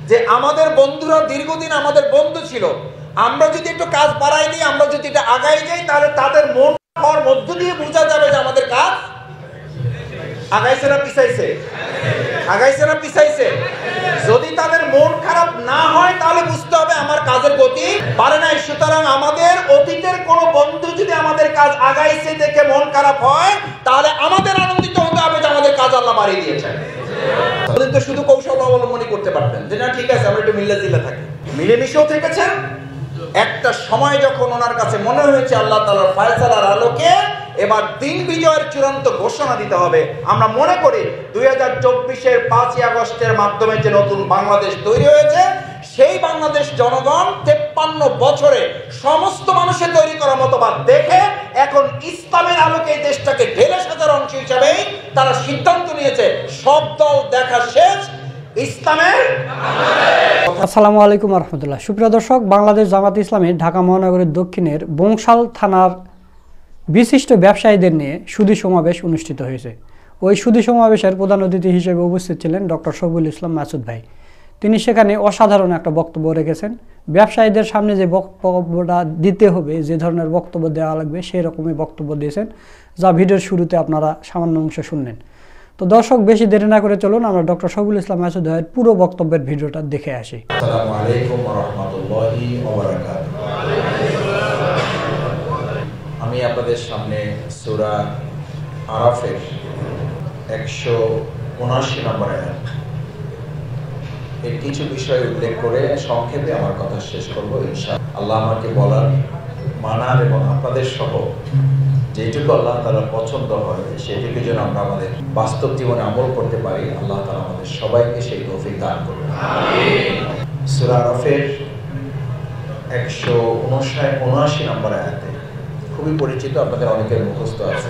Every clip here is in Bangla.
যে আমাদের বন্ধুরা দীর্ঘদিন আমাদের বন্ধু ছিল, আমরা যদি একটু কাজ বাড়াই দিই, আমরা যদি এটা আগাই যাই, তাহলে তাদের মন হওয়ার মধ্য দিয়ে বোঝা যাবে যে আমাদের কাজ আগাইছে না পিছাইছে, আগাইছে না পিছাইছে। যদি তাদের মন খারাপ না হয় তাহলে বুঝতে হবে আমার কাজের গতি বাড়ে নাই। সুতরাং আমাদের অতীতের কোনো বন্ধু যদি আমাদের কাজ আগাইছে দেখে মন খারাপ হয়, তাহলে আমাদের আনন্দিত হতে হবে যে আমাদের কাজ আল্লাহ বাড়িয়ে দিয়েছেন। তো শুধু কৌশল অবলম্বনই করতে পারতেন যে না ঠিক আছে আমরা একটু মিলে জিলে থাকি, মিলেমিশেও থেকেছেন। একটা সময় যখন ওনার কাছে মনে হয়েছে আল্লাহ তাআলার ফয়সালার আলোকে এবার দিন বিজয়ের চূড়ান্ত ঘোষণা দিতে হবে, আমরা মনে করি 2024-এর 5ই আগস্টের মাধ্যমে যে নতুন বাংলাদেশ তৈরি হয়েছে, সেই বাংলাদেশ জনগণ 53 বছরে সমস্ত মানুষের তৈরি করা মতবাদ দেখে এখন ইসলামের আলোকে এই দেশটাকে ঢেলে সাজার অংশ হিসাবে তারা সিদ্ধান্ত নিয়েছে সব দল দেখা শেষ, ইসলামের। আসসালামু আলাইকুম রহমতুল্লাহ। সুপ্রিয় দর্শক, বাংলাদেশ জামাত ইসলামী ঢাকা মহানগরীর দক্ষিণের বংশাল থানার বিশিষ্ট ব্যবসায়ীদের নিয়ে সুধী সমাবেশ অনুষ্ঠিত হয়েছে। ওই সুধী সমাবেশের প্রধান অতিথি হিসেবে উপস্থিত ছিলেন ডক্টর শফিকুল ইসলাম মাসুদ ভাই। তিনি সেখানে অসাধারণ একটা বক্তব্য রেখেছেন। ব্যবসায়ীদের সামনে যে বক্তব্যটা দিতে হবে, যে ধরনের বক্তব্য দেওয়া লাগবে, সেই রকমই বক্তব্য দিয়েছেন, যা ভিডিওর শুরুতে আপনারা সামান্য অংশ শুনলেন। তো দর্শক, বেশি দেরি না করে চলুন আমরা ডক্টর শফিকুল ইসলাম মাসুদ ভাইয়ের পুরো বক্তব্যের ভিডিওটা দেখে আসি। আসসালামু আলাইকুম ওয়া রাহমাতুল্লাহি ওয়া বারাকাতুহু। আমি আপনাদের সামনে সূরা আরাফের 179 নম্বর আয়াত এর কিছু বিষয় উল্লেখ করে সংক্ষেপে আমার কথা শেষ করব ইনশাআল্লাহ। আল্লাহ আমাকে বলার, মানার এবং আপনাদের সহ যেটুকু আল্লাহ তাআলা পছন্দ হয় সেটুকু যেন আমরা আমাদের বাস্তব জীবনে আমল করতে পারি, আল্লাহ তাআলা আমাদের সবাইকে সেই তৌফিক দান করুন। আমিন। সূরা আরাফের 179 নম্বর আয়াতে খুবই পরিচিত, আপনাদের অনেকের মুখস্থ আছে,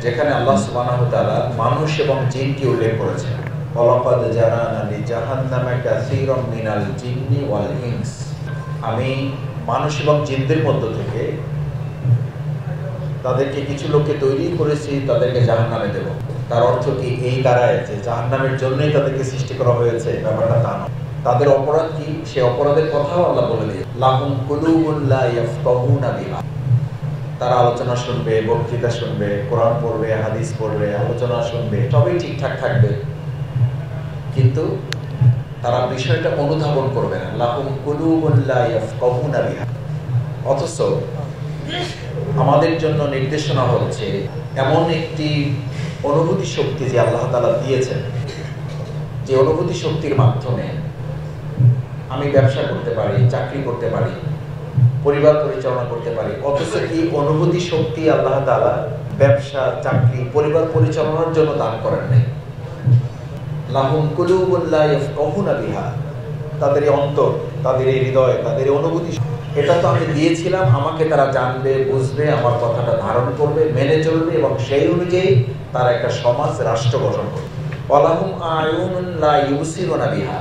যেখানে আল্লাহ সুবহানাহু ওয়া তাআলা মানুষ এবং জিনকে উল্লেখ করেছেন। ওয়ালাকাদ জারানা লিজাহান্নামা কাসীরাম মিনাল জিন্নি ওয়াল ইনস। আমি মানুষ এবং জিনদের মধ্য থেকে তাদেরকে কিছু লোককে তৈরি করেছি, তাদেরকে জাহান্নামে দেব। তার অর্থ কি এই দাঁড়ায় যে জাহান্নামের জন্যই তাদেরকে সৃষ্টি করা হয়েছে? ব্যাপারটা তা নয়। তাদের অপরাধ কি, সে অপরাধের কথাও আল্লাহ বলে দিয়ে, লাহুম কুলুবুন লা ইয়াফকাহুনা বিহা। তারা আলোচনা শুনবে, বক্তৃতা শুনবে, কোরআন পড়বে, হাদিস পড়বে, আলোচনা শুনবে, সবই ঠিকঠাক থাকবে, কিন্তু তারা বিষয়টা অনুধাবন করবে না। লাহুম কুলুবুন লা ইয়াফকাহুনা বিহা। অথচ আমাদের জন্য নির্দেশনা হচ্ছে এমন একটি অনুভূতি শক্তি যে আল্লাহ তাআলা দিয়েছেন, যে অনুভূতি শক্তির মাধ্যমে আমি ব্যবসা করতে পারি, চাকরি করতে পারি, পরিবার পরিচালনা করতে পারি। অথচ এই অনুভূতি শক্তি আল্লাহ তাআলা ব্যবসা, চাকরি, পরিবার পরিচালনার জন্য দান করেন নাই। লাহুম কুলুবুন লা ইয়াফকাহুনা বিহা। তাদের অন্তর, তাদের হৃদয়, তাদের অনুভূতি, এটা তো আমি দিয়েছিলাম, আমাকে তারা জানবে, বুঝবে, আমার কথাটা ধারণ করবে, মেনে চলবে এবং সেই অনুযায়ী তারা একটা সমাজ, রাষ্ট্র গঠন করবে। ওয়ালাহুম আয়ুনুন লা ইউবসিরুনা বিহা।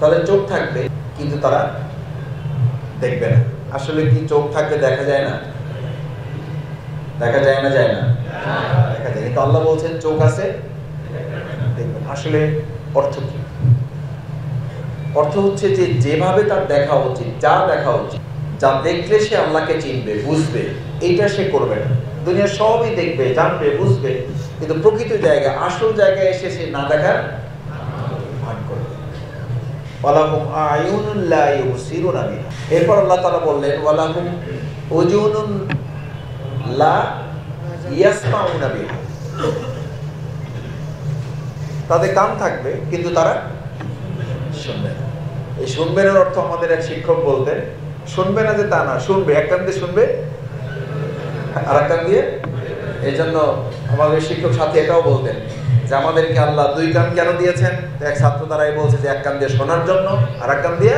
তাদের চোখ থাকবে কিন্তু তারা দেখবে না। আসলে কি চোখ থাকলে দেখা যায় না? দেখা যায় না? যায় না? দেখা যায়। কিন্তু আল্লাহ বলছেন চোখ আছে, দেখবেন। আসলে অর্থ কি? অর্থ হচ্ছে যে যেভাবে তার দেখা উচিত, যা দেখা উচিত, যা দেখলে সে আল্লাহকে চিনবে, বুঝবে, এইটা সে করবে না। দুনিয়ার সবই দেখবে, জানবে, বুঝবে, কিন্তু প্রকৃত জায়গায়, আসল জায়গায় এসে সে না দেখার ভান করবে। ওয়ালাহুম আয়ুনুন লা ইউবসিরুনা বিহা। এরপর আল্লাহ তাআলা বললেন ওয়ালাহুম উজুনুন লা ইয়াসমাউনা বিহা। তাদের কান থাকবে কিন্তু তারা শুনবে না। এই শুনবেনের অর্থ আমাদের এক শিক্ষক বলতেন, শুনবে না যে তা না, শুনবে, এক কান দিয়ে শুনবে আর এক কান দিয়ে। এই জন্য আমাদের শিক্ষক সাথী এটাও বলতেন যে আমাদেরকে আল্লাহ দুই কান কেন দিয়েছেন? এক ছাত্র তারাই বলছে যে এক কান দিয়ে শোনার জন্য আর এক কান দিয়ে।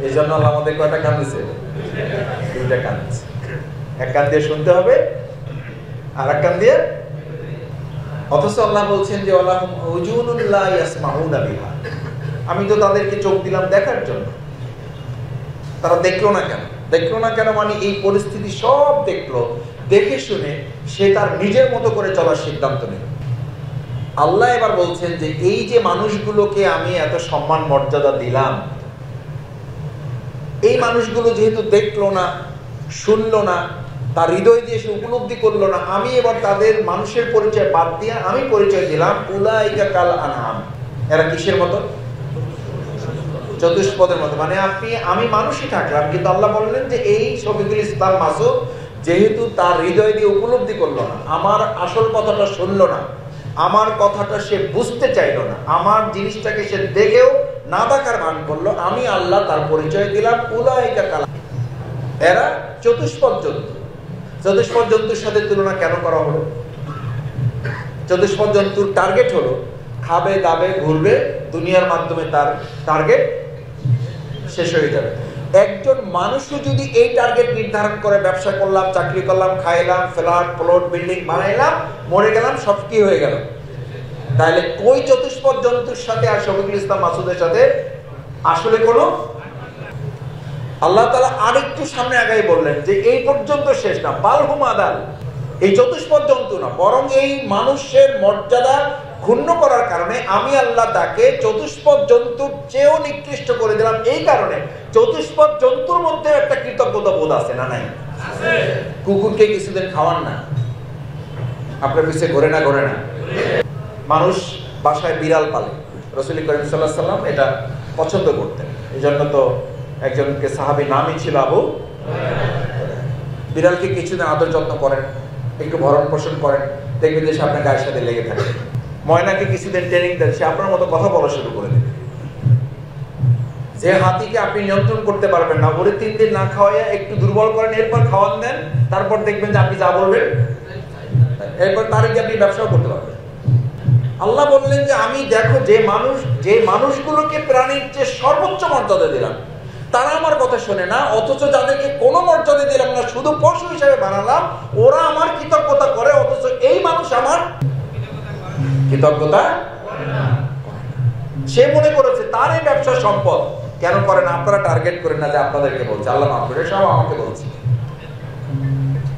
এই জন্য আল্লাহ আমাদের কয়টা কান দিয়েছে? দুইটা কান দিয়েছে। এক কান দিয়ে শুনতে হবে আর এক কান দিয়ে। অথচ আল্লাহ বলছেন যে ওয়ালাহুম উজুনুন লা ইয়াসমাউনা বিহা। আমি তো তাদেরকে চোখ দিলাম দেখার জন্য, তারা দেখলো না কেন? দেখলো না কেন মানে এই পরিস্থিতি সব দেখলো, দেখে শুনে সে তার নিজের মতো করে চলার সিদ্ধান্ত নিল। আল্লাহ এবার বলছেন যে এই যে মানুষগুলোকে আমি এত সম্মান মর্যাদা দিলাম, এই মানুষগুলো যেহেতু দেখলো না, শুনলো না, তার হৃদয় দিয়ে সে উপলব্ধি করলো না, আমি এবার তাদের মানুষের পরিচয় বাদ দিয়ে আমি পরিচয় দিলাম উলাইকা কাল আনআম। এরা কিসের মতো? চতুষ্পদের মতো। মানে আমি মানুষই থাকলাম, কিন্তু আল্লাহ বললেন যে এই শফিকুল ইসলাম মাসুদ যেহেতু তার হৃদয় দিয়ে উপলব্ধি করলো না, আমার আসল কথাটা শুনলো না, আমার কথাটা সে বুঝতে চাইলো না, আমার জিনিসটাকে সে দেখেও না দেখার ভান করলো, আমি আল্লাহ তার পরিচয় দিলাম উলাইকা কাল। এরা চতুষ্পদ জন্তু। চতুষ্পদ জন্তুর সাথে তুলনা কেন করা হলো? চতুষ্পদ জন্তুর টার্গেট হলো খাবে, দাবে, ঘুরবে, দুনিয়ার মাধ্যমে তার টার্গেট শেষ হয়ে যাবে। একজন মানুষও যদি এই টার্গেট নির্ধারণ করে ব্যবসা করলাম, চাকরি করলাম, খাইলাম, ফ্ল্যাট, প্লট, বিল্ডিং বানাইলাম, মরে গেলাম, সব কি হয়ে গেল? তাহলে ওই চতুষ্পদ জন্তুর সাথে আর শফিকুল ইসলাম মাসুদের সাথে আসলে কোনো, আল্লাহ তাআলা আরেকটু সামনে আগাই বললেন যে এই পর্যন্ত শেষ না, বালহুম আদাল। এই চতুষ্পদ জন্তু না, বরং এই মানুষের মর্যাদা ক্ষুণ্ণ করার কারণে আমি আল্লাহ তাকে চতুষ্পদ জন্তুর চেয়েও নিকৃষ্ট করে দিলাম। এই কারণে চতুষ্পদ জন্তুর মধ্যে একটা কৃতজ্ঞতা বোধ আছে না? নাই? কুকুরকে কিছুদিন খাওয়ান না, আপনার পিছিয়ে ঘোরে না? ঘোরে না? মানুষ বাসায় বিড়াল পালে, রাসূল করিম সাল্লাল্লাহু আলাইহি ওয়াসাল্লাম এটা পছন্দ করতেন। এই জন্য তো একজনকে সাহাবী নামই ছিল আবু। বিড়ালকে কিছুদিন আদর যত্ন করেন, একটু ভরণ পোষণ করেন, দেখবেন যে সে আপনার গায়ের সাথে লেগে থাকে। ময়নাকে কিছুদিন ট্রেনিং দেন, সে আপনার মতো কথা বলা শুরু করে দেবে। যে হাতিকে আপনি নিয়ন্ত্রণ করতে পারবেন না, ওরে 3 দিন না খাওয়াইয়া একটু দুর্বল করেন, এরপর খাওয়ান দেন, তারপর দেখবেন যে আপনি যা বলবেন এরপর তার গিয়ে আপনি ব্যবসাও করতে পারবেন। আল্লাহ বললেন যে আমি দেখো যে মানুষগুলোকে প্রাণীর যে সর্বোচ্চ মর্যাদা দিলাম, তারা আমার কথা শোনে না, অথচ যাদেরকে কোনো মর্যাদা দিলাম না, শুধু পশু হিসেবে বানালাম, ওরা আমার কৃতজ্ঞতা করে, অথচ এই মানুষ আমার কৃতজ্ঞতা সে মনে করেছে তার এই ব্যবসার সম্পদ। কেন করে না? আপনারা টার্গেট করেন না যে আপনাদেরকে বলছে, আল্লাহ মাফ করে, সব আমাকে বলছে।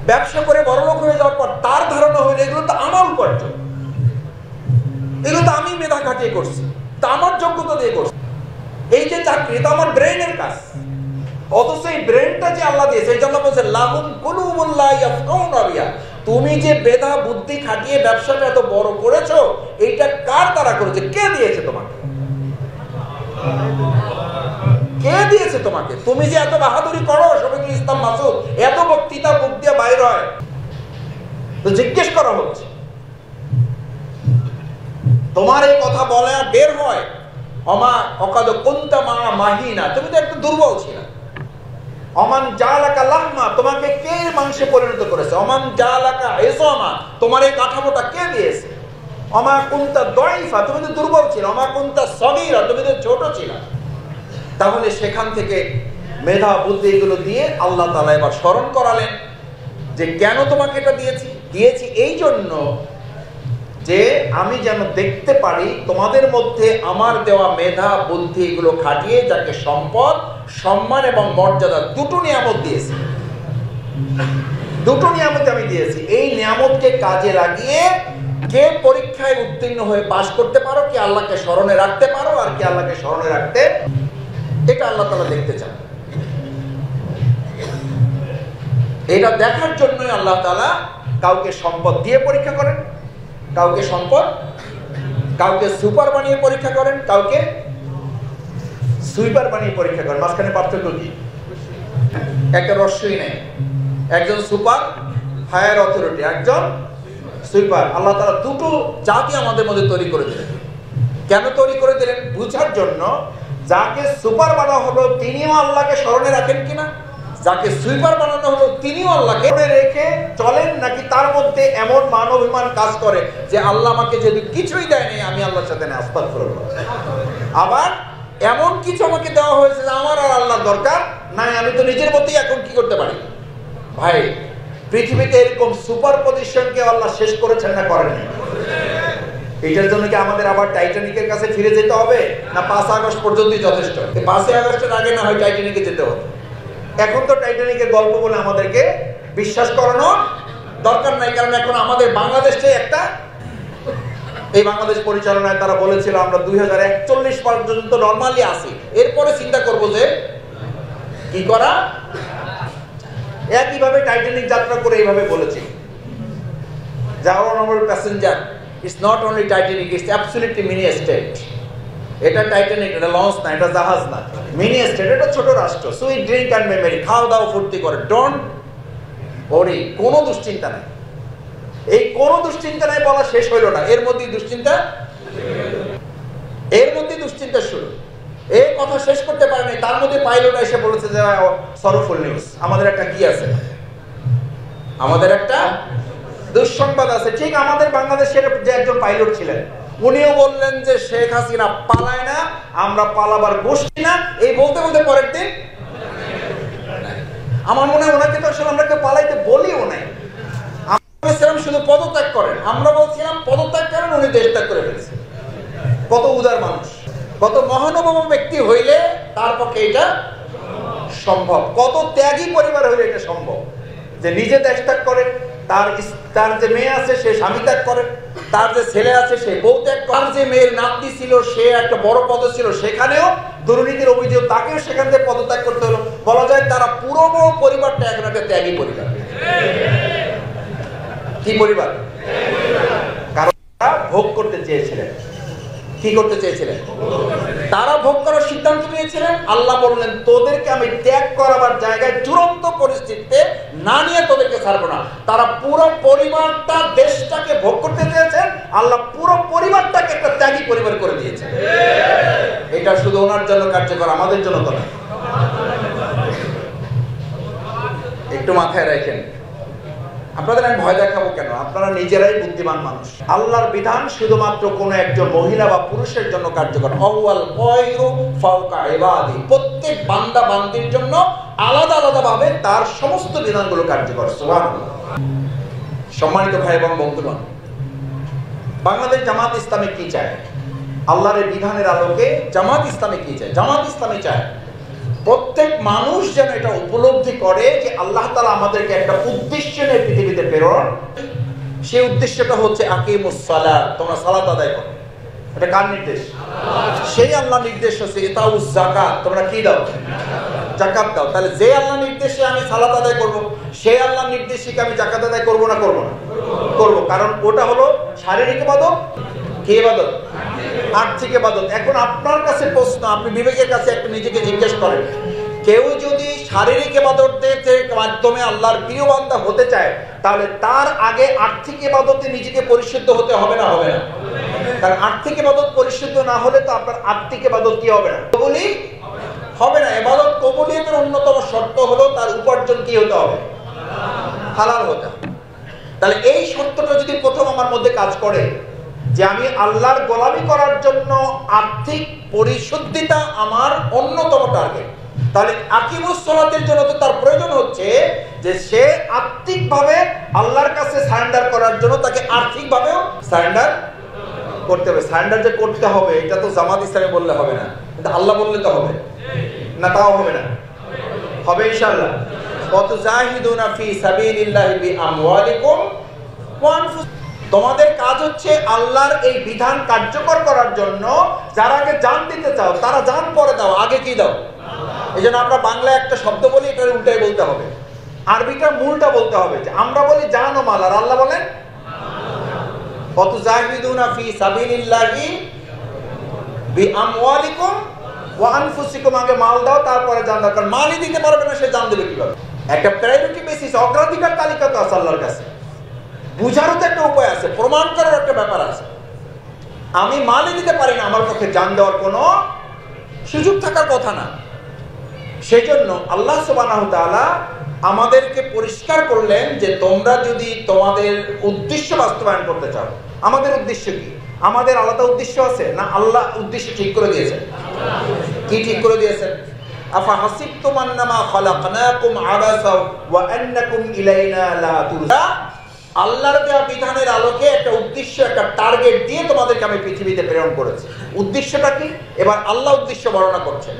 ব্যবসা করে বড়লোক হয়ে যাওয়ার পর তার ধারণা হইলে এগুলো তো আমার উপার্জন, এগুলো তো আমি মেধা খাটিয়ে করছি, তা আমার যোগ্যতা দিয়ে করছি, এই যে চাকরি এটা আমার ব্রেনের কাজ, অথচ এই ব্রেনটা যে আল্লাহ দিয়েছে, এই জন্য বলছে লাহুম কুলুবুন লা ইয়াফকাহুনা বিহা। তুমি যে মেধা বুদ্ধি খাটিয়ে ব্যবসাটা এত বড় করেছো, এইটা কার দ্বারা করেছে? কে দিয়েছে তোমাকে? কে দিয়েছে তোমাকে? তুমি যে এত বাহাদুরি করো, শফিকুল ইসলাম মাসুদ, এত বক্তৃতা মুখ দিয়ে বাইর হয়, তো জিজ্ঞেস করা হচ্ছে তোমার এই কথা বলে বের হয়, অমা অকাদ কুনতা মা মাহিনা, তুমি তো একটু দুর্বল ছিলে। অমান জালাকা লাহমা, তোমাকে কে মাংসে পরিণত করেছে? অমান জালাকা ইসামা, তোমার এই কাঠামোটা কে দিয়েছে? অমা কুনতা দাইফা, তুমি তো দুর্বল ছিলে। অমা কুনতা সগীরা, তুমি তো ছোট ছিলে। তাহলে সেখান থেকে মেধা বুদ্ধি এগুলো দিয়ে আল্লাহ তাআলা এবার স্মরণ করালেন যে কেন তোমাকে এটা দিয়েছি এই জন্য যে আমি যেন দেখতে পারি তোমাদের মধ্যে আমার দেওয়া মেধা বুদ্ধি এগুলো খাটিয়ে যাকে সম্পদ, সম্মান এবং মর্যাদা দুটো নিয়ামত দিয়েছি, দুটো নিয়ামত আমি দিয়েছি। এই নিয়ামতকে কাজে লাগিয়ে কে পরীক্ষায় উত্তীর্ণ হয়ে পাশ করতে পারো, কি আল্লাহকে স্মরণে রাখতে পারো, আর কি আল্লাহকে স্মরণে রাখতে, এটা আল্লাহ তাআলা দেখতে চান। এটা দেখার জন্যই আল্লাহ তাআলা কাউকে সম্পদ দিয়ে পরীক্ষা করেন, কাউকে সুপার বানিয়ে পরীক্ষা করেন, কাউকে সুইপার বানিয়ে পরীক্ষা করেন। মাঝখানে পার্থক্য কি? একটা রস্যই নেই। একজন সুপার হায়ার অথরিটি, একজন সুইপার। আল্লাহ তাআলা দুটো জাতি আমাদের মধ্যে তৈরি করে দিলেন। কেন তৈরি করে দিলেন? বুঝার জন্য যাকে সুপার বানানো হলো তিনিও আল্লাহকে স্মরণে রাখেন কিনা, যাকে সুইপার বানানো হলো তিনিও আল্লাহকে রেখে চলেন, নাকি তার মধ্যে এমন মান অভিমান কাজ করে যে আল্লাহ আমাকে যদি কিছুই দেয়নি আমি আল্লাহর সাথে আস্তাগফিরুল্লাহ, আবার এমন কিছু আমাকে দেওয়া হয়েছে যে আমার আর আল্লাহর দরকার নাই, আমি তো নিজের মতোই এখন কি করতে পারি। ভাই, পৃথিবীতে এরকম সুপার পজিশনকে আল্লাহ শেষ করেছেন না করেননি? এটার জন্য কি আমাদের আবার টাইটানিকের কাছে ফিরে যেতে হবে, না 5 আগস্ট পর্যন্তই যথেষ্ট? 5 আগস্টের আগে না হয় টাইটানিকে যেতে হবে। এখন তো টাইটানিকের গল্প বলে আমাদেরকে বিশ্বাস করানোর দরকার নাই, কারণ এখন আমাদের বাংলাদেশে একটা এই বাংলাদেশ পরিচালনায় তারা বলেছিল আমরা 2041 পর্যন্ত নরমালি আছি, এরপরে চিন্তা করব যে কি করা। একইভাবে টাইটানিক যাত্রা করে এইভাবে বলেছে যে our honorable passenger, it's not only Titanic, it's absolutely mini state. এটা টাইটানিক, এটা লঞ্চ না, এটা জাহাজ না, মিনি স্টেট, এটা ছোট রাষ্ট্র। সুইট ড্রিঙ্ক অ্যান্ড মেমরি, খাও দাও ফুর্তি করে, ডোন্ট ওরি, কোনো দুশ্চিন্তা নাই। এই কোনো দুশ্চিন্তা নাই বলা শেষ হইল না, এর মধ্যেই দুশ্চিন্তা শুরু। এই কথা শেষ করতে পারেনি, তার মধ্যে পাইলট এসে বলেছে যে সরফুল নিউজ, আমাদের একটা কি আছে, আমাদের একটা দুঃসংবাদ আছে। ঠিক আমাদের বাংলাদেশের যে একজন পাইলট ছিলেন, উনিও বললেন যে শেখ হাসিনা পালায় না, আমরা পালাবার গোষ্ঠী না। এই বলতে বলতে পরের দিন আমার মনে হয় ওনাকে তো আসলে আমরা কেউ পালাইতে বলিও নাই, আমরা বলছিলাম শুধু পদত্যাগ করেন, আমরা বলছিলাম পদত্যাগ করেন, উনি দেশ ত্যাগ করে ফেলেছে। কত উদার মানুষ, কত মহানুভব ব্যক্তি হইলে তার পক্ষে এটা সম্ভব, কত ত্যাগী পরিবার হইলে এটা সম্ভব যে নিজে দেশ ত্যাগ করে, তার যে মেয়ে আছে সে স্বামী ত্যাগ করে, তার যে ছেলে আছে সে বউ ত্যাগ করে, তার যে মেয়ের নাতনি ছিল সে একটা বড় পদ ছিল, সেখানেও দুর্নীতির অভিযোগ, তাকেও সেখান থেকে পদত্যাগ করতে হলো। বলা যায় তারা পুরো পরিবারটা এখন একটা ত্যাগী পরিবার। কি পরিবার? কারণ তারা ভোগ করতে চেয়েছিলেন। কি করতে চেয়েছিলেন? তারা ভোগ করার সিদ্ধান্ত নিয়েছিলেন। আল্লাহ বললেন তোদেরকে আমি ত্যাগ করাবার জায়গায় চূড়ান্ত পরিস্থিতিতে না নিয়ে তোদেরকে ছাড়বো না। তারা পুরো পরিবারটা দেশটাকে ভোগ করতে চেয়েছেন, আল্লাহ পুরো পরিবারটাকে একটা ত্যাগী পরিবার করে দিয়েছেন। এটা শুধু ওনার জন্য কার্যকর, আমাদের জন্য তো না। একটু মাথায় রাখেন, আপনাদের আমি ভয় দেখাবো কেন? আপনারা নিজেরাই বুদ্ধিমান মানুষ। আল্লাহর বিধান শুধুমাত্র কোন একজন মহিলা বা পুরুষের জন্য কার্যকর। আউয়াল গায়রু ফাওকা ইবাদি, প্রত্যেক বান্দা বান্দির জন্য আলাদা আলাদা ভাবে তার সমস্ত বিধানগুলো কার্যকর। সুবহানাল্লাহ। সম্মানিত ভাই এবং বন্ধুগণ, বাংলাদেশ জামাত ইসলামী কি চায়? আল্লাহর এই বিধানের আলোকে জামাত ইসলামী কি চায়? জামাত ইসলামী চায় প্রত্যেক মানুষ যেন এটা উপলব্ধি করে যে আল্লাহ তাআলা আমাদেরকে একটা উদ্দেশ্য নিয়ে পৃথিবীতে প্রেরণ। সেই উদ্দেশ্যটা হচ্ছে আকিমুস সালাত, তোমরা সালাত আদায় করো। এটা কার নির্দেশ? সেই আল্লাহ নির্দেশ হচ্ছে ইতাউজ যাকাত, তোমরা কি দাও? যাকাত দাও। তাহলে যে আল্লাহ নির্দেশে আমি সালাত আদায় করব, সেই আল্লাহ নির্দেশে কি আমি যাকাত আদায় করব না করব না? করব, কারণ ওটা হলো শারীরিক ইবাদত। কি ইবাদত? আর্থিক ইবাদত। এখন আপনার কাছে প্রশ্ন, আপনি বিবেকের কাছে একটু নিজেকে জিজ্ঞেস করেন, কেউ যদি শারীরিক ইবাদতের মাধ্যমে আল্লাহর প্রিয় বান্দা হতে চায়, তাহলে তার আগে আর্থিক ইবাদতে নিজেকে পরিশুদ্ধ হতে হবে না? হবে না? কারণ আর্থিক ইবাদত পরিশুদ্ধ না হলে তো আপনার আর্থিক ইবাদত কি হবে না? কবুলি হবে না। ইবাদত কবুলিয়তের অন্যতম শর্ত হলো তার উপার্জন কি হতে হবে? হালাল হতে হবে। তাহলে এই শর্তটা যদি প্রথম আমার মধ্যে কাজ করে যে আমি আল্লাহর গোলামি করার জন্য আর্থিক পরিশুদ্ধিতা আমার অন্যতম টার্গেট, তাহলে আকিমুস সালাতের জন্য তো তার প্রয়োজন হচ্ছে যে সে আর্থিকভাবে আল্লাহর কাছে সারেন্ডার করার জন্য তাকে আর্থিকভাবেও সারেন্ডার করতে হবে। সারেন্ডার যে করতে হবে এটা তো জামাত ইসলামী বললে হবে না, কিন্তু আল্লাহ বললে তো হবে না? তাও হবে না? হবে ইনশাআল্লাহ। ওয়াতুজাহিদুনা ফি সাবিলিল্লাহি বিআমওয়ালিকুম ওয়া আনফুসিকুম। তোমাদের কাজ হচ্ছে আল্লাহর এই বিধান কার্যকর করার জন্য যারা আগে জান দিতে চাও তারা জান পরে দাও, আগে কি দাও? এই জন্য আমরা বাংলায় একটা শব্দ বলি, এটার উল্টাই বলতে হবে, আরবিটার মূলটা বলতে হবে। যে আমরা বলি জান ও মাল, আর আল্লাহ বলেন ওয়াতুজাহিদুনা ফি সাবিলিল্লাহি বিআমওয়ালিকুম ওয়া আনফুসিকুম। আগে মাল দাও তারপরে জান দাও, কারণ মালই দিতে পারবে না সে জান দেবে কিভাবে? একটা প্রায়োরিটি বেসিস, অগ্রাধিকার তালিকা তো আছে আল্লাহর কাছে। বুঝারও তো একটা উপায় আছে, প্রমাণ করার একটা ব্যাপার আছে। আমি মালই দিতে পারি না, আমার পক্ষে জান দেওয়ার কোনো সুযোগ থাকার কথা না। সেই জন্য আল্লাহ সুবহানাহু ওয়া তাআলা আমাদেরকে পরিষ্কার করলেন যে তোমরা যদি তোমাদের উদ্দেশ্য বাস্তবায়ন করতে চাও। আমাদের উদ্দেশ্য কি? আমাদের আলাদা উদ্দেশ্য আছে না? আল্লাহ উদ্দেশ্য ঠিক করে দিয়েছেন। কি ঠিক করে দিয়েছেন? আফা হাসিবতুম আন্নামা খালাকনাকুম আবাসা ওয়া আন্নাকুম ইলাইনা লা তুরজা। আল্লাহর দেওয়া বিধানের আলোকে একটা উদ্দেশ্য, একটা টার্গেট দিয়ে তোমাদেরকে আমি পৃথিবীতে প্রেরণ করেছি। উদ্দেশ্যটা কি? এবার আল্লাহ উদ্দেশ্য বর্ণনা করছেন।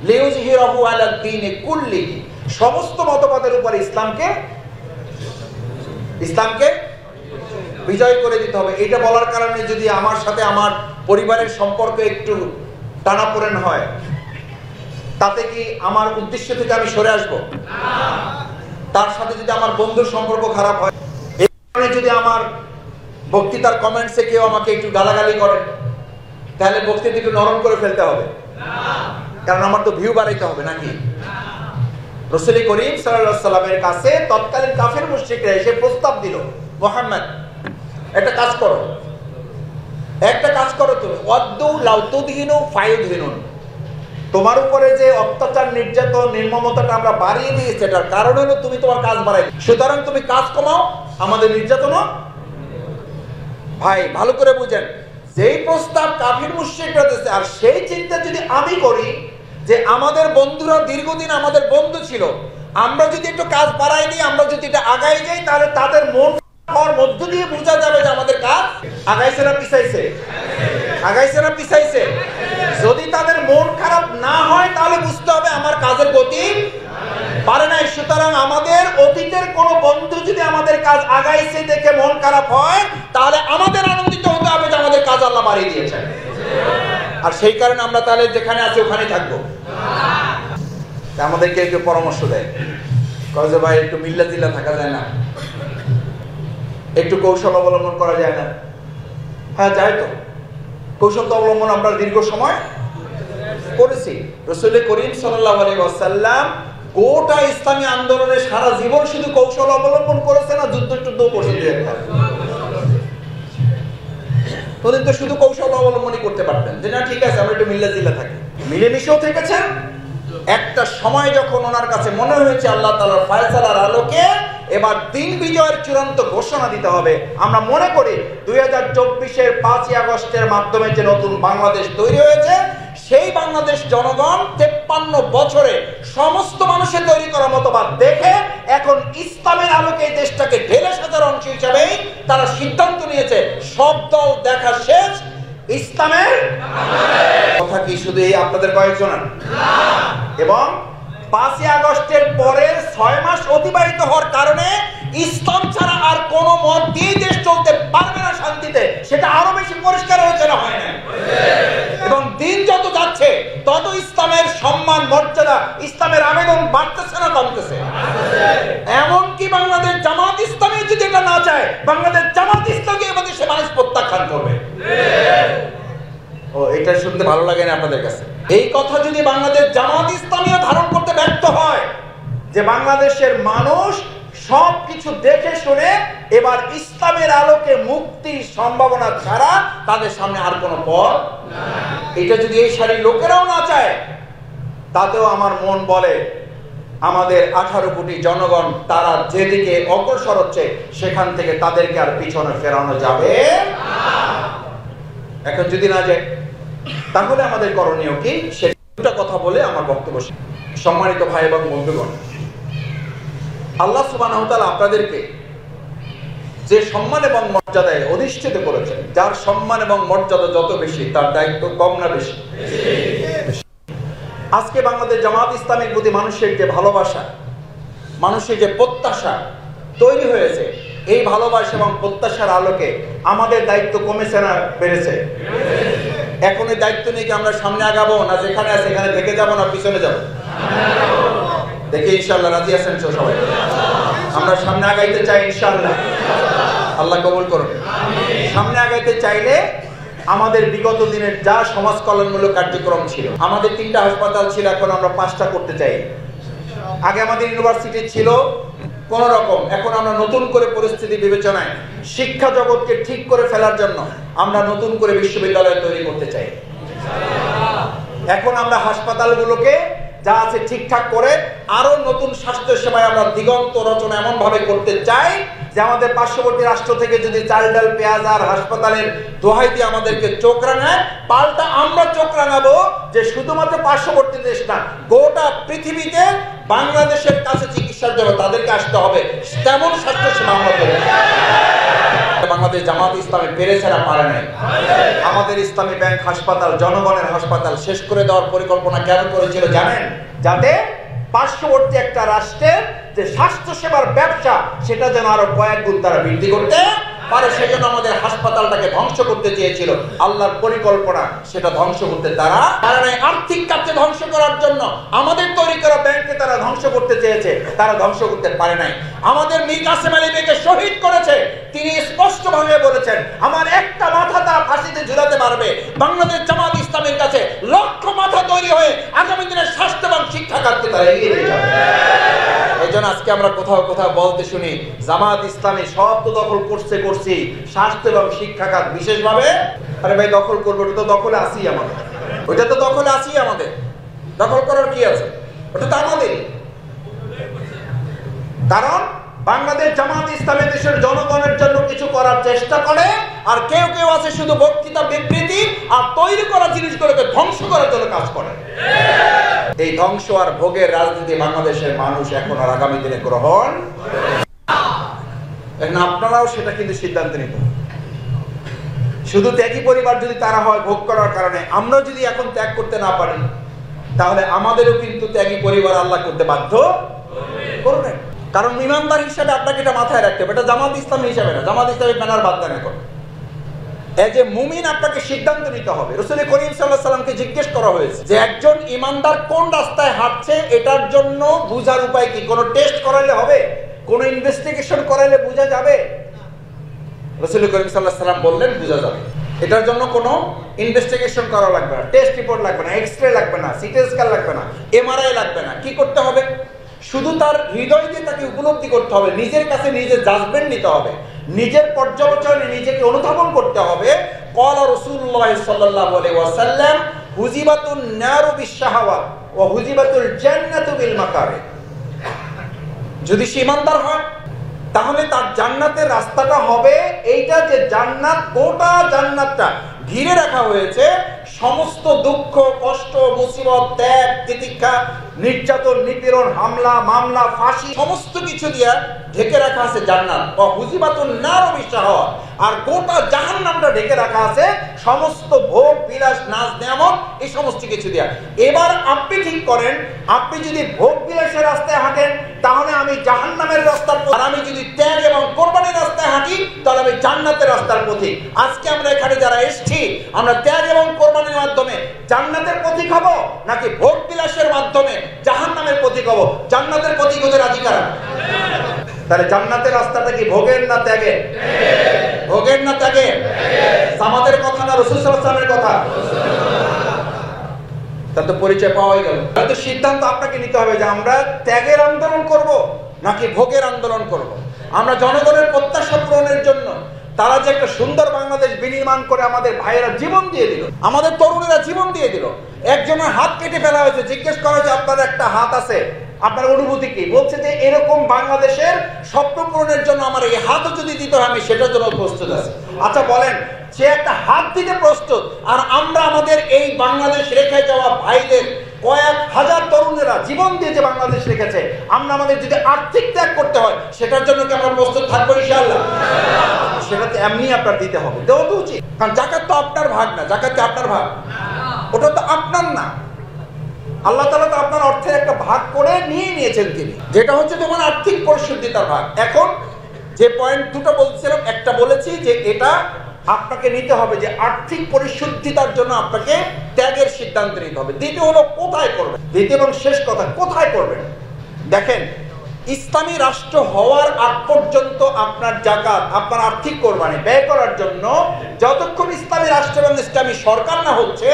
লিউযহিরাহু আলা দ্বীনি কুল্লিহি, সমস্ত মতবাদের উপর ইসলামকে বিজয় করে দিতে হবে। এটা বলার কারণে যদি আমার সাথে আমার পরিবারের সম্পর্ক একটু টানাপোড়েন হয়, তাতে কি আমার উদ্দেশ্য থেকে আমি সরে আসবো? তার সাথে যদি আমার বন্ধুর সম্পর্ক খারাপ হয়, এই কারণে যদি আমার বক্তৃতার কমেন্টসে কেউ আমাকে একটু গালাগালি করে, তাহলে বক্তৃতা একটু নরম করে ফেলতে হবে, কারণ আমার তো ভিউ বাড়াইতে হবে নাকি? রাসূল করিম সাল্লাল্লাহু আলাইহি সাল্লামের কাছে তৎকালীন কাফের মুশরিকরা এসে প্রস্তাব দিল, মুহাম্মদ একটা কাজ করো, তুমি ওয়াদ্দু লাউ তুদহিনু ফায়ুদহিনুন, তোমার উপরে যে অত্যাচার নির্যাতন নির্মমতাটা আমরা বাড়িয়ে দিয়েছি, এটার কারণ হলো তুমি তোমার কাজ বাড়াই, সুতরাং তুমি কাজ কমাও, আমাদের নির্যাতনও। ভাই ভালো করে বুঝেন, যেই প্রস্তাব কাফির মুশরিকরা দিয়েছে, আর সেই চিন্তা যদি আমি করি যে আমাদের বন্ধুরা দীর্ঘদিন আমাদের বন্ধু ছিল, আমরা যদি একটু কাজ বাড়াই দিই, আমরা যদি এটা আগাই যাই, তাহলে তাদের মন হওয়ার মধ্য দিয়ে বোঝা যাবে যে আমাদের কাজ আগাইছে না পিছাইছে, আগাইছে না পিছাইছে। যদি তাদের মন খারাপ না হয়, তাহলে বুঝতে হবে আমার কাজের গতি পারে নাই। সুতরাং আমাদের অতীতের কোন বন্ধু যদি আমাদের কাজ আগাইছে দেখে মন খারাপ হয়, তাহলে আমাদের আনন্দিত হতে হবে যে আমাদের কাজ আল্লাহ বাড়িয়ে দিয়েছে, আর সেই কারণে আমরা তাহলে যেখানে আছি ওখানেই থাকবো। আমাদেরকে একটু পরামর্শ দেয়, কয় যে ভাই একটু মিল্লা জিল্লা থাকা যায় না, একটু কৌশল অবলম্বন করা যায় না? হ্যাঁ যায় তো, কৌশল তো অবলম্বন আমরা দীর্ঘ সময় করেছি। রাসূল করিম সাল্লাল্লাহু আলাইহি ওয়াসাল্লাম গোটা ইসলামী আন্দোলনে সারা জীবন শুধু কৌশল অবলম্বন করেছে না, যুদ্ধ করছেন। তোদের তো শুধু কৌশল অবলম্বনই করতে পারতেন, যে না ঠিক আছে আমরা একটু মিল্লা জিল্লা থাকি, মিলেমিশেও থেকেছেন। একটা সময় যখন ওনার কাছে মনে হয়েছে আল্লাহ তাআলার ফয়সালার আলোকে এবার দিন বিজয়ের চূড়ান্ত ঘোষণা দিতে হবে, আমরা মনে করি 2024-এর 5ই আগস্টের মাধ্যমে যে নতুন বাংলাদেশ তৈরি হয়েছে, সেই বাংলাদেশ জনগণ 53 বছরে সমস্ত মানুষের তৈরি করা মতবাদ দেখে এখন ইসলামের আলোকে এই দেশটাকে ঢেলে সাজার অংশ হিসাবে তারা সিদ্ধান্ত নিয়েছে, সব দল দেখা শেষ, ইসলামের কথা কি শুধু এই আপনাদের কয়েকজনের? এবং 5ই আগস্টের পরের 6 মাস অতিবাহিত হওয়ার কারণে ইসলাম ছাড়া আর কোন মত দিয়ে দেশ চলতে পারবে না শান্তিতে, সেটা আরো বেশি পরিষ্কার হয়েছে না হয় না? এবং দিন যত যাচ্ছে তত ইসলামের সম্মান মর্যাদা, ইসলামের আবেদন বাড়তেছে না কমতেছে? এমনকি বাংলাদেশ জামাত ইসলামী যদি এটা না চায়, বাংলাদেশ জামাত ইসলামী এবারে সে মানুষ প্রত্যাখ্যান করবে। ও এটা শুনতে ভালো লাগে না আপনাদের কাছে? এই কথা যদি বাংলাদেশ জামাত ইসলামীও ধারণ করতে ব্যর্থ হয় যে বাংলাদেশের মানুষ সবকিছু দেখে শুনে এবার ইসলামের আলোকে মুক্তির সম্ভাবনা ছাড়া তাদের সামনে আর কোনো পথ নাই, এটা যদি এই সারি লোকেরাও না চায়, তাতেও আমার মন বলে আমাদের 18 কোটি জনগণ তারা যেদিকে অগ্রসর হচ্ছে সেখান থেকে তাদেরকে আর পিছনে ফেরানো যাবে না। এখন যদি না যায়, তাহলে আমাদের করণীয় কি, সেটা কথা বলে আমার বক্তব্য। সম্মানিত ভাই এবং বন্ধুগণ, আল্লাহ সুবহানাহু ওয়া তাআলা আপনাদেরকে যে সম্মান এবং মর্যাদায় অধিষ্ঠিত করেছেন, যার সম্মান এবং মর্যাদা যত বেশি তার দায়িত্ব কম না বেশি? আজকে বাংলাদেশ জামাত ইসলামের প্রতি মানুষের যে ভালোবাসা, মানুষের যে প্রত্যাশা তৈরি হয়েছে, এই ভালোবাসা এবং প্রত্যাশার আলোকে আমাদের দায়িত্ব কমেছে না বেড়েছে? এখন এই দায়িত্ব নিয়ে কি আমরা সামনে আগাবো, না যেখানে আছে সেখানে থেকে যাবো, না পিছনে যাবো? দেখি ইনশাআল্লাহ রাজি আছেন তো সবাই? আমরা সামনে আগাইতে চাই ইনশাআল্লাহ, আল্লাহ কবুল করুন। সামনে আগাইতে চাইলে আমাদের বিগত দিনের যা সমাজ কল্যাণমূলক কার্যক্রম ছিল, আমাদের 3টা হাসপাতাল ছিল, এখন আমরা 5টা করতে চাই। আগে আমাদের ইউনিভার্সিটি ছিল কোন রকম, এখন আমরা নতুন করে পরিস্থিতি বিবেচনায় শিক্ষা জগৎকে ঠিক করে ফেলার জন্য আমরা নতুন করে বিশ্ববিদ্যালয় তৈরি করতে চাই। এখন আমরা হাসপাতালগুলোকে যা আছে ঠিকঠাক করে আরো নতুন স্বাস্থ্য সেবায় আমরা দিগন্ত রচনা এমন ভাবে করতে চাই যে আমাদের পার্শ্ববর্তী রাষ্ট্র থেকে যদি চাল ডাল পেঁয়াজ আর হাসপাতালের দোহাই দিয়ে আমাদেরকে চোখ রাঙায়, পাল্টা আমরা চোখ রাঙাবো যে শুধুমাত্র পার্শ্ববর্তী দেশ না, গোটা পৃথিবীতে বাংলাদেশের কাছে চিকিৎসার জন্য তাদেরকে আসতে হবে, তেমন স্বাস্থ্য সেবা আমরা করব। বাংলাদেশ জামাত ইসলামী পেরেছে না পারে নাই? আমাদের ইসলামী ব্যাংক হাসপাতাল, জনগণের হাসপাতাল শেষ করে দেওয়ার পরিকল্পনা কেন করেছিল জানেন? যাতে পার্শ্ববর্তী একটা রাষ্ট্রের যে স্বাস্থ্য সেবার ব্যবসা, সেটা যেন আরো কয়েক গুণ তারা বৃদ্ধি করতে পারে সেজন্য আমাদের হাসপাতালটাকে ধ্বংস করতে চেয়েছিল। আল্লাহর পরিকল্পনা সেটা ধ্বংস করতে তারা পারে নাই। আর্থিক কাজকে ধ্বংস করার জন্য আমাদের তৈরি করা ব্যাংককে তারা ধ্বংস করতে চেয়েছে, তারা ধ্বংস করতে পারে নাই। আমাদের মীর কাসেম আলী বেগকে শহীদ করেছে, তিনি স্পষ্টভাবে বলেছেন আমার একটা মাথা তারা ফাঁসিতে ঝুলাতে পারবে। বাংলাদেশ জামাত ইসলামের কাছে লক্ষ মাথা তৈরি হয়ে আগামী দিনের স্বাস্থ্য এবং শিক্ষা খাতকে তারা এগিয়ে নিয়ে যাবে। এই জন্য আজকে আমরা কোথাও কোথাও বলতে শুনি জামাত ইসলামী সব তো দখল করছি, স্বাস্থ্য এবং শিক্ষা খাত বিশেষভাবে। আরে ভাই দখল করবো, ওটা তো দখলে আসি আমাদের, ওইটা তো দখলে আসি আমাদের, দখল করার কি আছে, ওটা তো আমাদের। কারণ বাংলাদেশ জামাত ইসলামী দেশের জনগণের জন্য কিছু করার চেষ্টা করে, আর কেউ কেউ আছে শুধু বক্তৃতা বিবৃতি আর তৈরি করা জিনিসগুলোকে ধ্বংস করার জন্য কাজ করে। এই ধ্বংস আর ভোগের রাজনীতি বাংলাদেশের মানুষ এখন আর আগামী দিনে গ্রহণ, আপনারাও সেটা কিন্তু সিদ্ধান্ত নিতে। শুধু ত্যাগী পরিবার যদি তারা হয় ভোগ করার কারণে, আমরা যদি এখন ত্যাগ করতে না পারি তাহলে আমাদেরও কিন্তু ত্যাগী পরিবার আল্লাহ করতে বাধ্য করবেন। কারণ ইমানদার হিসাবে আপনাকে এটা মাথায় রাখতে হবে, এটা জামাত ইসলামী হিসাবে না, জামাত ইসলামী ব্যানার বাদ দেন। এখন এজ এ মুমিন আপনাকে সিদ্ধান্ত নিতে হবে। রাসূল করিম সাল্লাল্লাহু আলাইহি ওয়াসাল্লামকে জিজ্ঞেস করা হয়েছে যে একজন ইমানদার কোন রাস্তায় হাঁটছে এটার জন্য বোঝার উপায় কি? কোন টেস্ট করাইলে হবে? কোন ইনভেস্টিগেশন করাইলে বোঝা যাবে? রাসূল করিম সাল্লাল্লাহু আলাইহি ওয়াসাল্লাম বললেন বোঝা যাবে। এটার জন্য কোনো ইনভেস্টিগেশন করা লাগবে না, টেস্ট রিপোর্ট লাগবে না, এক্সরে লাগবে না, সিটি স্ক্যান লাগবে না, এমআরআই লাগবে না। কি করতে হবে? শুধু তার হৃদয় দিয়ে তাকে উপলব্ধি করতে হবে, নিজের কাছে নিজের জাজমেন্ট নিতে হবে, নিজের পর্যালোচনায় নিজেকে অনুধাবন করতে হবে। ক্বালা রাসূলুল্লাহ সাল্লাল্লাহু আলাইহি ওয়াসাল্লাম হুজিবাতুন নারু বিশ-শাহাওয়াত ওয়া হুজিবাতুল জান্নাতু বিল মাকারিহ। যদি সে ইমানদার হয় তাহলে তার জান্নাতের রাস্তাটা হবে এইটা যে জান্নাত, গোটা জান্নাতটা ঘিরে রাখা হয়েছে সমস্ত দুঃখ, কষ্ট, মুসিবত, ত্যাগ, তিতিক্ষা, নির্যাতন, নিপীড়ন, হামলা, মামলা, ফাঁসি সমস্ত কিছু দিয়ে ঢেকে রাখা আছে জান্নাত। ও হুজিবাতুন নারু বিশ-শাহাওয়াত, আর গোটা জাহান্নামটা ঢেকে রাখা আছে সমস্ত ভোগ বিলাস, নাচ নেয়ামত, এই সমস্ত কিছু দিয়ে। এবার আপনি ঠিক করেন, আপনি যদি ভোগ বিলাসের রাস্তায় হাঁটেন তাহলে আমি জাহান্নামের রাস্তার পথে, আর আমি যদি ত্যাগ এবং কোরবানির রাস্তায় হাঁটি তাহলে আমি জান্নাতের রাস্তার পথে। আজকে আমরা এখানে যারা এসেছি আমরা ত্যাগ এবং কোরবানির মাধ্যমে জান্নাতের পথিক হব নাকি ভোগ বিলাসের মাধ্যমে জাহান্নামের পথিক হব? জান্নাতের পথিক হতে রাজি কারা? তাহলে জান্নাতের রাস্তাটা কি ভোগের না ত্যাগের? ভোগের না ত্যাগের? আমাদের কথা না রাসূল সাল্লাল্লাহু আলাইহি ওয়াসাল্লামের কথা? তার তো পরিচয় পাওয়াই গেল। তাহলে সিদ্ধান্ত আপনাকে নিতে হবে যে আমরা ত্যাগের আন্দোলন করব নাকি ভোগের আন্দোলন করব। আমরা জনগণের প্রত্যাশা পূরণের জন্য, তারা যে একটা সুন্দর বাংলাদেশ বিনির্মাণ করে আমাদের ভাইয়েরা জীবন দিয়ে দিল, আমাদের তরুণেরা জীবন দিয়ে দিল। একজনের হাত কেটে ফেলা হয়েছে, জিজ্ঞেস করা হয়েছে আপনার একটা হাত আছে, আপনার অনুভূতি কি? বলছে যে এরকম বাংলাদেশের স্বপ্ন পূরণের জন্য আমার এই হাতও যদি দিতে হয় আমি সেটার জন্য প্রস্তুত আছি। আচ্ছা বলেন, সে একটা হাত দিতে প্রস্তুত, আর আমরা আমাদের এই বাংলাদেশ রেখে যাওয়া ভাইদের কয়েক হাজার তরুণেরা জীবন দিয়ে যে বাংলাদেশ রেখেছে, আমরা আমাদের যদি আর্থিক ত্যাগ করতে হয় সেটার জন্য কি আমরা প্রস্তুত থাকবো ইনশাআল্লাহ? সেটা তো এমনি আপনার দিতে হবে, দেওয়া তো উচিত। কারণ জাকাত তো আপনার ভাগ না, জাকাত কি আপনার ভাগ? ওটা তো আপনার না, আল্লাহ তাআলা তো আপনার অর্থের একটা ভাগ করে নিয়ে নিয়েছেন তিনি, যেটা হচ্ছে তোমার আর্থিক পরিশুদ্ধিতার ভাগ। এখন যে পয়েন্ট দুটো বলছিলাম, একটা বলেছি যে এটা আপনাকে নিতে হবে যে আর্থিক পরিশুদ্ধিতার জন্য আপনাকে ত্যাগের সিদ্ধান্ত নিতে হবে। দ্বিতীয় হলো কোথায় করবেন, দ্বিতীয় এবং শেষ কথা কোথায় করবেন। দেখেন, ইসলামী রাষ্ট্র হওয়ার আগ পর্যন্ত আপনার জাকাত, আপনার আর্থিক কোরবানি ব্যয় করার জন্য যতক্ষণ ইসলামী রাষ্ট্র এবং ইসলামী সরকার না হচ্ছে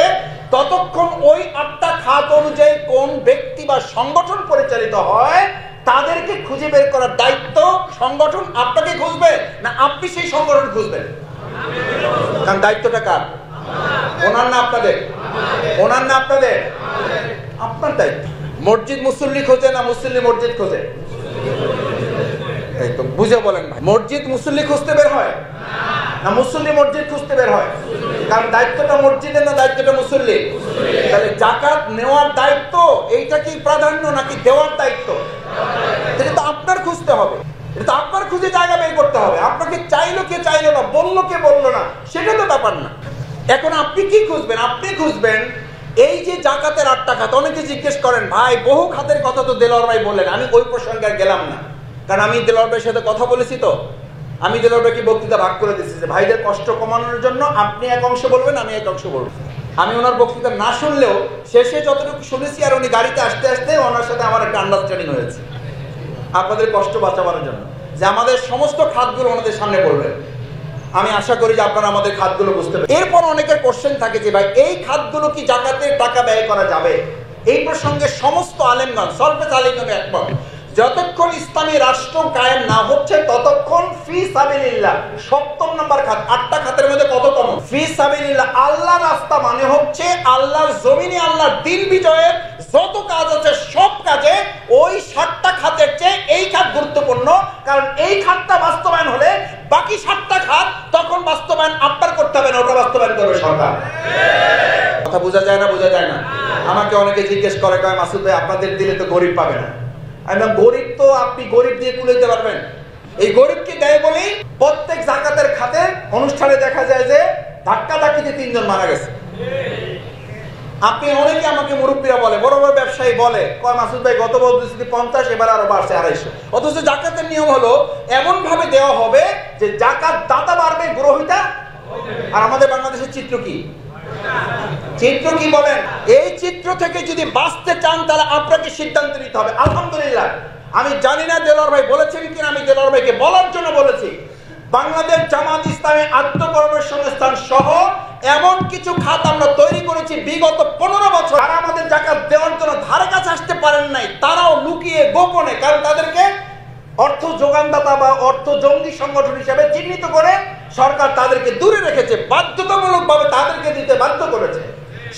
ততক্ষণ ওই 8টা খাত অনুযায়ী কোন ব্যক্তি বা সংগঠন পরিচালিত হয় তাদেরকে খুঁজে বের করার দায়িত্ব সংগঠন আপনাকে খুঁজবে না আপনি সেই সংগঠন খুঁজবেন? কারণ দায়িত্বটা কার? ওনার না আপনাদের? ওনার না আপনাদের? আপনার দায়িত্ব। মসজিদ মুসল্লি খোঁজে না মুসল্লি মসজিদ খোঁজে? এই তো বুঝে বলেন ভাই, মসজিদ মুসল্লি খুঁজতে বের হয় না মুসল্লি মসজিদ খুঁজতে বের হয়? কারণ দায়িত্বটা মসজিদের না দায়িত্বটা মুসল্লি? তাহলে জাকাত নেওয়ার দায়িত্ব এইটা কি প্রাধান্য নাকি দেওয়ার দায়িত্ব? এটা তো আপনার খুঁজতে হবে, এটা তো আপনার খুঁজে জায়গা বের করতে হবে। আপনাকে চাইলো কে চাইলো না, বললো কে বললো না, সেটা তো ব্যাপার না। এখন আপনি কি খুঁজবেন? আপনি খুঁজবেন এই যে জাকাতের 8টা খাত। অনেকে জিজ্ঞেস করেন ভাই বহু খাতের কথা তো দেলোয়ার ভাই বললেন, আমি ওই প্রসঙ্গে আর গেলাম না, কারণ আমি দেলোয়ার ভাইয়ের সাথে কথা বলেছি তো আমি দেলোয়ার ভাইকে বক্তৃতা ভাগ করে দিচ্ছি যে ভাইদের কষ্ট কমানোর জন্য আপনি এক অংশ বলবেন, আমি এক অংশ বলবো। আমি ওনার বক্তৃতা না শুনলেও শেষে যতটুকু শুনেছি আর উনি গাড়িতে আসতে আসতে ওনার সাথে আমার একটা আন্ডারস্ট্যান্ডিং হয়েছে আপনাদের কষ্ট বাঁচাবার জন্য, যে আমাদের সমস্ত খাতগুলো ওনাদের সামনে পড়বে। আমি আশা করি যে আপনারা আমাদের খাতগুলো বুঝতে পারবেন। এরপর অনেকের কোশ্চেন থাকে যে ভাই এই খাতগুলো কি জাকাতের টাকা ব্যয় করা যাবে? এই প্রসঙ্গে সমস্ত আলেমগণ সলফেজ আলীগণ একমত, যতক্ষণ ইসলামী রাষ্ট্র কায়েম না হচ্ছে ততক্ষণ ফি সাবিলিল্লাহ ৭০ নম্বর খাত, ৮টা খাতের মধ্যে কততম? ফি সাবিলিল্লাহ, আল্লাহর রাস্তা মানে হচ্ছে আল্লাহর জমিনে আল্লাহর দিন বিজয়ের যত কাজ আছে সব কাজে ওই ৭টা খাতের চেয়ে এই খাত গুরুত্বপূর্ণ। কারণ এই খাতটা বাস্তবায়ন হলে বাকি ৭টা খাত তখন বাস্তবায়ন আপনার করতে হবে না, ওটা বাস্তবায়ন করবে সরকার। কথা বোঝা যায় না? বোঝা যায় না? আমাকে অনেকে জিজ্ঞেস করে, কয় মাসুদ ভাই আপনাদের দিলে তো গরিব পাবে না। আমি গরিব তো আপনি গরিব দিয়ে কুলাইতে পারবেন। এই গরিবকে দেয় বলেই প্রত্যেক জাকাতের খাতে অনুষ্ঠানে দেখা যায় যে ধাক্কাধাক্কিতে ৩ জন মারা গেছে। আপনি অনেকে আমাকে মুরব্বীরা বলে, বড় বড় ব্যবসায়ী বলে, কয় মাসুদ ভাই গত বছর 50, এবার আরো বাড়ছে 250। অথচ জাকাতের নিয়ম হলো এমন ভাবে দেওয়া হবে যে জাকাত দাতা বাড়বে, গ্রহীতা। আর আমাদের বাংলাদেশের চিত্র কি? চিত্র কি বলেন? এই চিত্র থেকে যদি বাঁচতে চান তাহলে আপনাকে সিদ্ধান্ত নিতে হবে। আলহামদুলিল্লাহ, আমি জানি না দেলোয়ার ভাই বলেছেন কিনা, আমি দেলোয়ার ভাইকে বলার জন্য বলেছি, বাংলাদেশ জামাত ইসলামী আত্মকর্মসংস্থান সহ এমন কিছু খাত আমরা তৈরি করেছি বিগত 15 বছর। যারা আমাদের জাকাত দেওয়ার জন্য ধারে কাছে আসতে পারেন নাই, তারাও লুকিয়ে গোপনে, কারণ তাদেরকে অর্থ যোগানদাতা বা অর্থ জঙ্গি সংগঠন হিসেবে চিহ্নিত করে সরকার তাদেরকে দূরে রেখেছে, বাধ্যতামূলকভাবে তাদেরকে দিতে বাধ্য করেছে।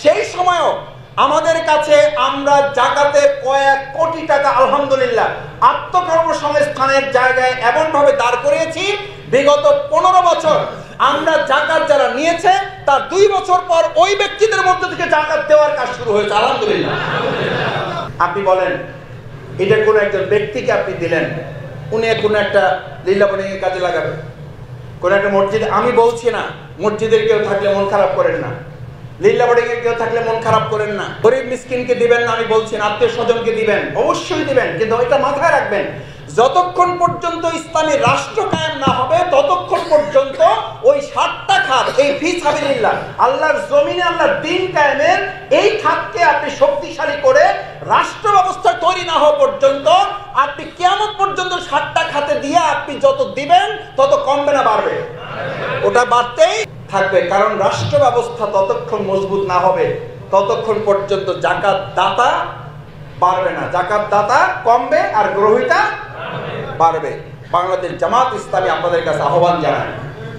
সেই সময়ও আমাদের কাছে আমরা জাকাতের কয়েক কোটি টাকা আলহামদুলিল্লাহ আত্মকর্মসংস্থানের জায়গায় এমন ভাবে দাঁড় করিয়েছি, বিগত 15 বছর আমরা জাকাত যারা নিয়েছে তার 2 বছর পর ওই ব্যক্তিদের মধ্যে থেকে জাকাত দেওয়ার কাজ শুরু হয়েছে আলহামদুলিল্লাহ। আপনি বলেন, এটা কোন একজন ব্যক্তিকে আপনি দিলেন, উনি কোনো একটা লিল্লা বোর্ডিং এর কাজে লাগাবে, কোন একটা মসজিদ। আমি বলছি না মসজিদের কেউ থাকলে মন খারাপ করেন না, লিল্লা বোর্ডিং এর কেউ থাকলে মন খারাপ করেন না, গরিব মিসকিনকে দিবেন না আমি বলছি না, আত্মীয় স্বজনকে দিবেন, অবশ্যই দিবেন, কিন্তু এটা মাথায় রাখবেন যতক্ষণ পর্যন্ত ইসলামী রাষ্ট্র কায়েম না হবে ততক্ষণ পর্যন্ত ওই ৭টা খাত, এই ফি সাবিলিল্লাহ আল্লাহর জমিনে আল্লাহর দিন কায়েমের এই খাতকে আপনি শক্তিশালী করে রাষ্ট্র ব্যবস্থা তৈরি না হওয়া পর্যন্ত আপনি কিয়ামত পর্যন্ত ৭টা খাতে দিয়ে আপনি যত দিবেন তত কমবে না বাড়বে? ওটা বাড়তেই থাকবে, কারণ রাষ্ট্র ব্যবস্থা ততক্ষণ মজবুত না হবে ততক্ষণ পর্যন্ত জাকাত দাতা বাড়বে না, জাকাত দাতা কমবে আর গ্রহীতা বাড়বে। বাংলাদেশ জামাত ইসলামী আপনাদের কাছে আহ্বান জানায়,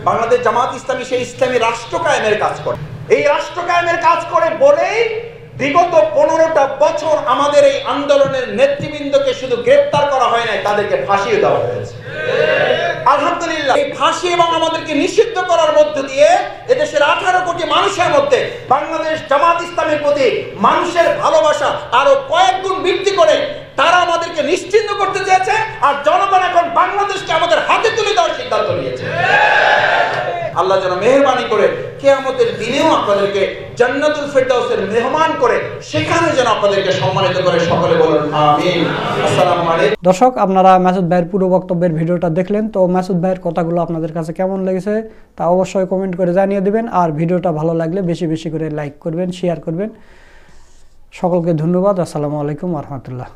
বাংলাদেশ জামাত ইসলামী সেই ইসলামী রাষ্ট্র কায়েমের কাজ করে। এই রাষ্ট্র কায়েমের কাজ করে বলেই বিগত 15টা বছর আমাদের এই আন্দোলনের নেতৃবৃন্দকে শুধু গ্রেফতার করা হয় নাই, তাদেরকে ফাঁসিয়ে দেওয়া হয়েছে আলহামদুলিল্লাহ। এই ফাঁসি এবং আমাদেরকে নিষিদ্ধ করার মধ্য দিয়ে এদেশের 18 কোটি মানুষের মধ্যে বাংলাদেশ জামাত ইসলামের প্রতি মানুষের ভালোবাসা আরো কয়েক গুণ বৃদ্ধি করে তারা আমাদেরকে নিশ্চিন্ত করতে চেয়েছে, আর জনগণ এখন বাংলাদেশকে আমাদের হাতে তুলে দেওয়ার সিদ্ধান্ত নিয়েছে। আল্লাহ যেন মেহেরবানি করে কিয়ামতের দিনেও আপনাদেরকে জান্নাতুল ফেরদাউসের মেহমান করে সেখানে যেন আপনাদেরকে সম্মানিত করে, সকলে বলুন আমিন। আসসালামু আলাইকুম। দর্শক, আপনারা মাসুদ ভাইয়ের পুরো বক্তব্যের ভিডিওটা দেখলেন, তো মাসুদ ভাইয়ের কথাগুলো আপনাদের কাছে কেমন লেগেছে তা অবশ্যই কমেন্ট করে জানিয়ে দিবেন, আর ভিডিওটা ভালো লাগলে বেশি বেশি করে লাইক করবেন, শেয়ার করবেন। সকলকে ধন্যবাদ। আসসালামু আলাইকুম ওয়া রাহমাতুল্লাহ।